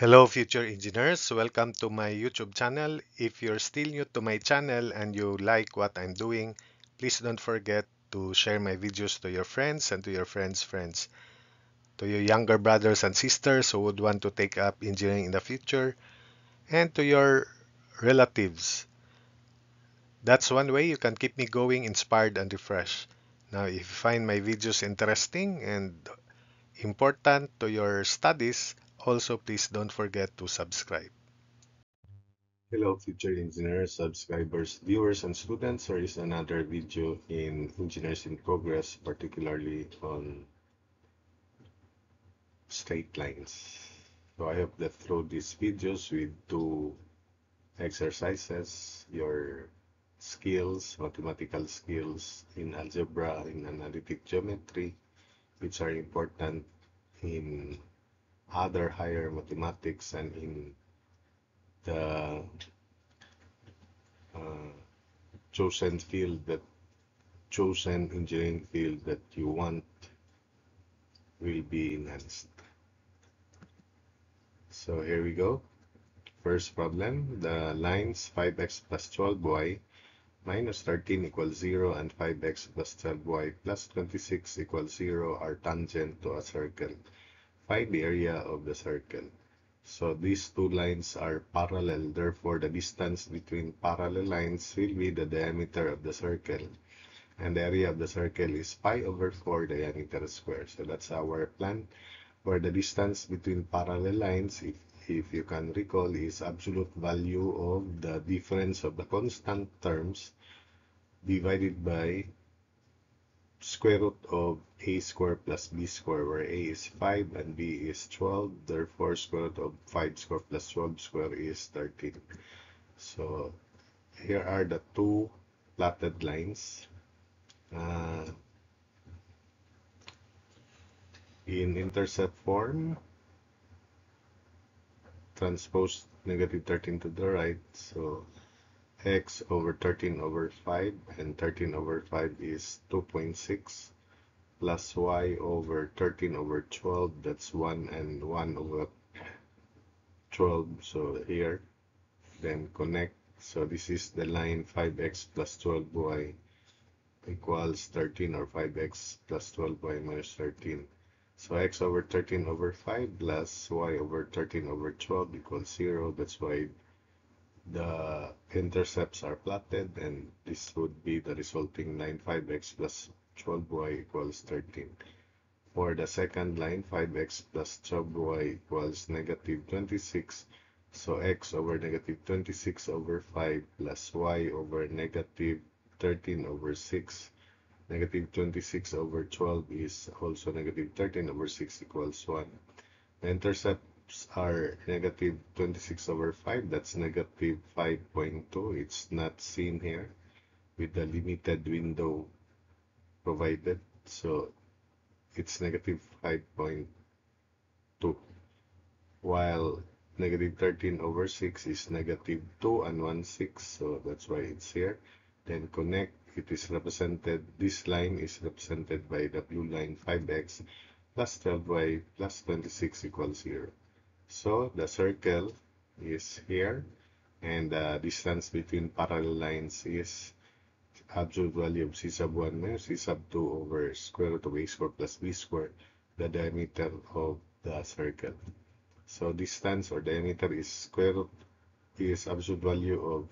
Hello future engineers, welcome to my YouTube channel. If you're still new to my channel and you like what I'm doing, please don't forget to share my videos to your friends and to your friends' friends. To your younger brothers and sisters who would want to take up engineering in the future, and to your relatives. That's one way you can keep me going, inspired and refreshed. Now, if you find my videos interesting and important to your studies, also please don't forget to subscribe. Hello, future engineers, subscribers, viewers, and students. Here is another video in Engineers in Progress, particularly on straight lines. So I hope that through these videos we do exercises, your skills, mathematical skills in algebra, in analytic geometry, which are important in other higher mathematics and in the uh, chosen field that chosen engineering field that you want will be enhanced. So here we go. First problem, the lines 5x plus 12y minus 13 equals 0 and 5x plus 12y plus 26 equals 0 are tangent to a circle. Find the area of the circle. So these two lines are parallel, therefore the distance between parallel lines will be the diameter of the circle. And the area of the circle is pi over 4 diameter square. So that's our plan, where the distance between parallel lines, if you can recall, is absolute value of the difference of the constant terms divided by square root of a square plus b square, where a is 5 and b is 12. Therefore, square root of 5 square plus 12 square is 13. So here are the two plotted lines. In intercept form, transpose negative 13 to the right, so x over 13 over 5, and 13 over 5 is 2.6, plus y over 13 over 12, that's 1 and 1 over 12, so here, then connect, so this is the line 5x plus 12y equals 13, or 5x plus 12y minus 13. So x over 13 over 5 plus y over 13 over 12 equals 0. That's why the intercepts are plotted, and this would be the resulting line 5x plus 12y equals 13. For the second line, 5x plus 12y equals negative 26. So x over negative 26 over 5 plus y over negative 13 over 6. Negative 26 over 12 is also negative 13 over 6 equals 1. The intercepts are negative 26 over 5, that's negative 5.2. It's not seen here with the limited window provided, so it's negative 5.2, while negative 13 over 6 is negative 2 and 1/6, so that's why it's here. Then connect, it is represented, this line is represented by the blue line 5x plus 12y plus 26 equals 0. So the circle is here, and the distance between parallel lines is absolute value of c sub 1 minus c sub 2 over square root of a square plus b square, the diameter of the circle. So distance or diameter is square root is absolute value of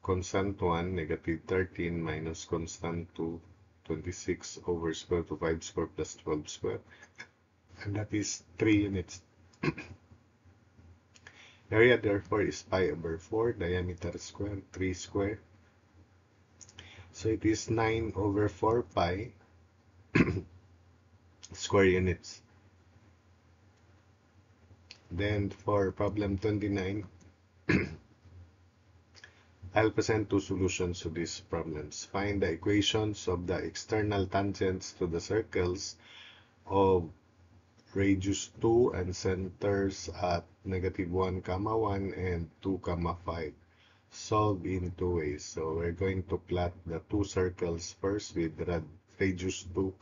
constant 1, negative 13, minus constant 2, 26 over square root of 5 square plus 12 square, and that is 3 units. Area therefore is pi over 4, diameter square, 3 square. So it is 9 over 4 pi square units. Then for problem 29, I'll present two solutions to these problems. Find the equations of the external tangents to the circles of radius 2 and centers at negative 1, 1 and 2, 5. Solve in two ways. So we're going to plot the two circles first with radius 2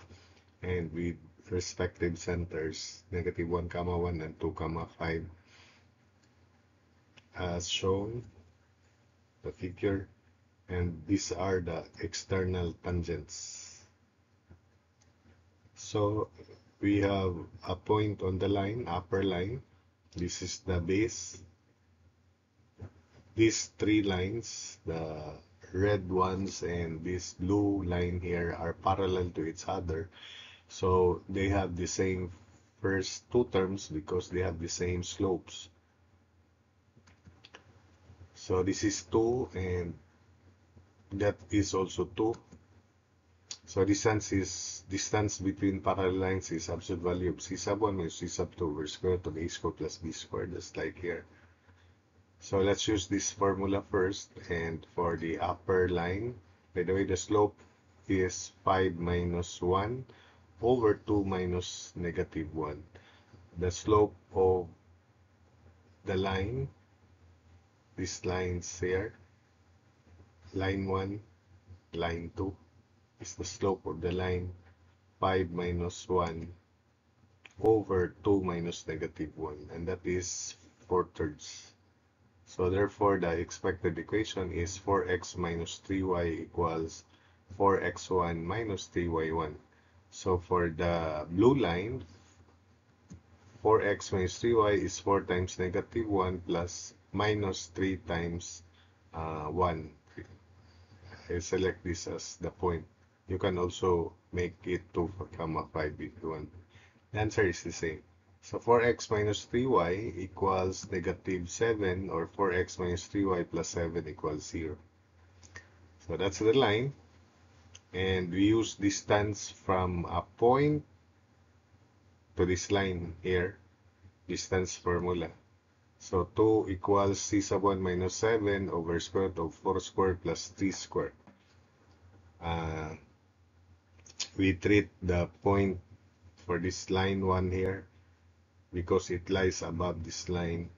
and with respective centers negative 1, 1 and 2, 5. as shown, the figure, and these are the external tangents. So we have a point on the line, upper line. This is the base. These three lines, the red ones and this blue line here, are parallel to each other. So they have the same first two terms because they have the same slopes. So this is 2 and that is also 2. So distance between parallel lines is absolute value of c sub 1 minus c sub 2 over square root of a squared plus b squared, just like here. So let's use this formula first. And for the upper line, by the way, the slope is 5 minus 1 over 2 minus negative 1. The slope of the line, these lines here, line 1, line 2, is the slope of the line 5 minus 1 over 2 minus negative 1, and that is 4/3. So therefore, the expected equation is 4x minus 3y equals 4x1 minus 3y1. So for the blue line, 4x minus 3y is 4 times negative 1 plus minus 3 times 1. I select this as the point. You can also make it 2 comma 5 if you want. The answer is the same. So 4x minus 3y equals negative 7, or 4x minus 3y plus 7 equals 0. So that's the line. And we use distance from a point to this line here, distance formula. So 2 equals c sub 1 minus 7 over square root of 4 squared plus 3 squared. We treat the point for this line 1 here because it lies above this line.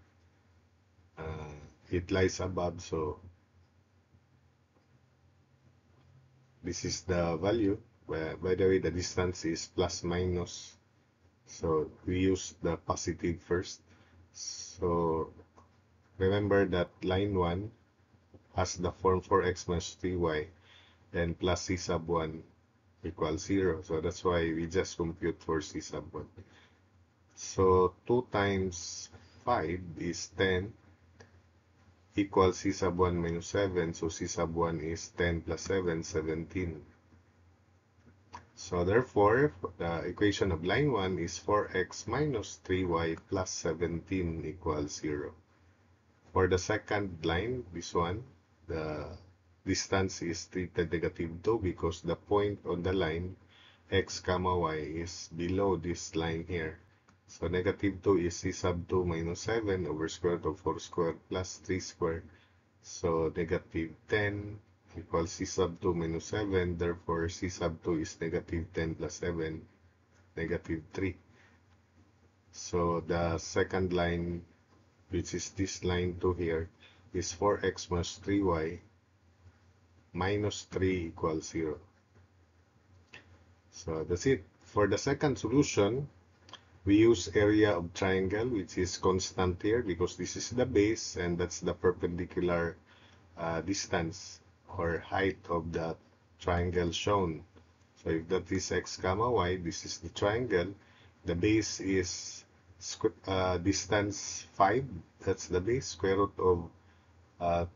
It lies above, so this is the value. By the way, the distance is plus minus, so we use the positive first. So remember that line 1 has the form 4x minus 3y and plus c sub 1 equals 0. So that's why we just compute for c sub 1. So 2 times 5 is 10 equals c sub 1 minus 7. So c sub 1 is 10 plus 7, 17. So therefore, the equation of line 1 is 4x minus 3y plus 17 equals 0. For the second line, this one, the distance is treated negative 2 because the point on the line x comma y is below this line here. So negative 2 is c sub 2 minus 7 over square root of 4 squared plus 3 squared. So negative 10 equals c sub 2 minus 7. Therefore, c sub 2 is negative 10 plus 7, negative 3. So the second line, which is this line 2 here, is 4x minus 3y minus 3 equals 0. So that's it. For the second solution, we use area of triangle, which is constant here because this is the base and that's the perpendicular distance or height of the triangle shown. So if that is x comma y, this is the triangle. The base is distance 5, that's the base, square root of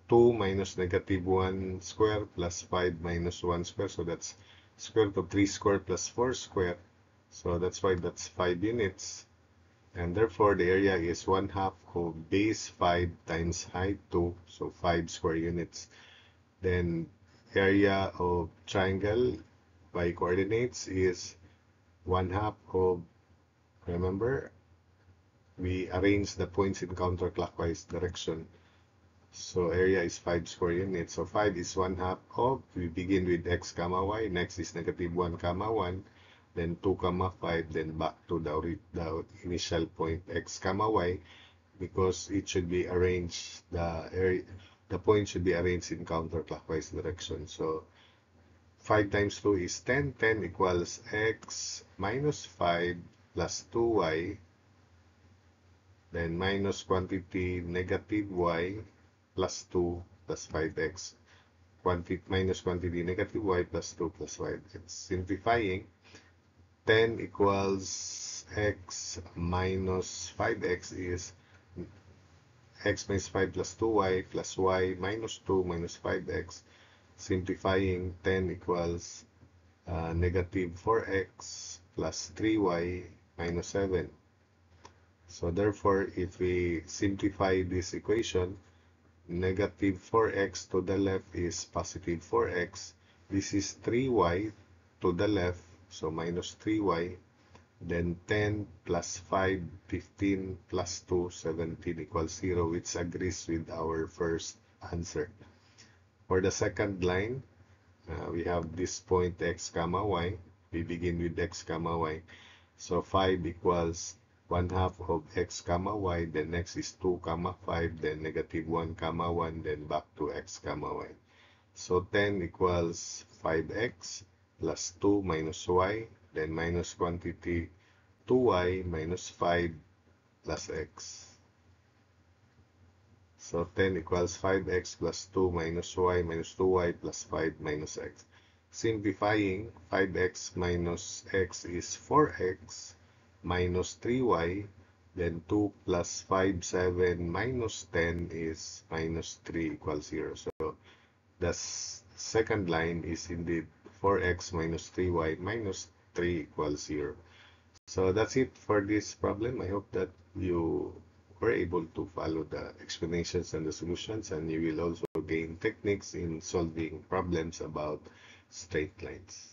2 minus negative 1 square plus 5 minus 1 square. So that's square root of 3 square plus 4 square. So that's why that's 5 units. And therefore, the area is 1/2 of base 5 times height 2, so 5 square units. Then area of triangle by coordinates is 1/2 of, remember, we arrange the points in counterclockwise direction. So area is 5 square units. So 5 is 1/2 of, we begin with x comma y, next is negative 1 comma 1, then 2 comma 5, then back to the initial point x comma y, because it should be arranged, the point should be arranged in counterclockwise direction. So 5 times 2 is 10. 10 equals x minus 5 plus 2y then minus quantity negative y plus 2 plus 5x, minus quantity negative y plus 2 plus 5x. Simplifying, 10 equals x minus 5x is x minus 5 plus 2y plus y minus 2 minus 5x. Simplifying, 10 equals negative 4x plus 3y minus 7. So therefore, if we simplify this equation, negative 4x to the left is positive 4x. This is 3y to the left, so minus 3y. Then 10 plus 5, 15 plus 2, 17 equals 0, which agrees with our first answer. For the second line, we have this point x comma y. We begin with x comma y. So 5 equals 1/2 of x comma y. Then next is 2 comma 5. Then negative 1 comma 1. Then back to x comma y. So 10 equals 5x plus 2 minus y. Then minus quantity 2y minus 5 plus x. So 10 equals 5x plus 2 minus y minus 2y plus 5 minus x. Simplifying, 5x minus x is 4x minus 3y. Then 2 plus 5, 7 minus 10 is minus 3 equals 0. So the second line is indeed 4x minus 3y minus 3 equals 0. So that's it for this problem. I hope that you were able to follow the explanations and the solutions, and you will also gain techniques in solving problems about straight lines.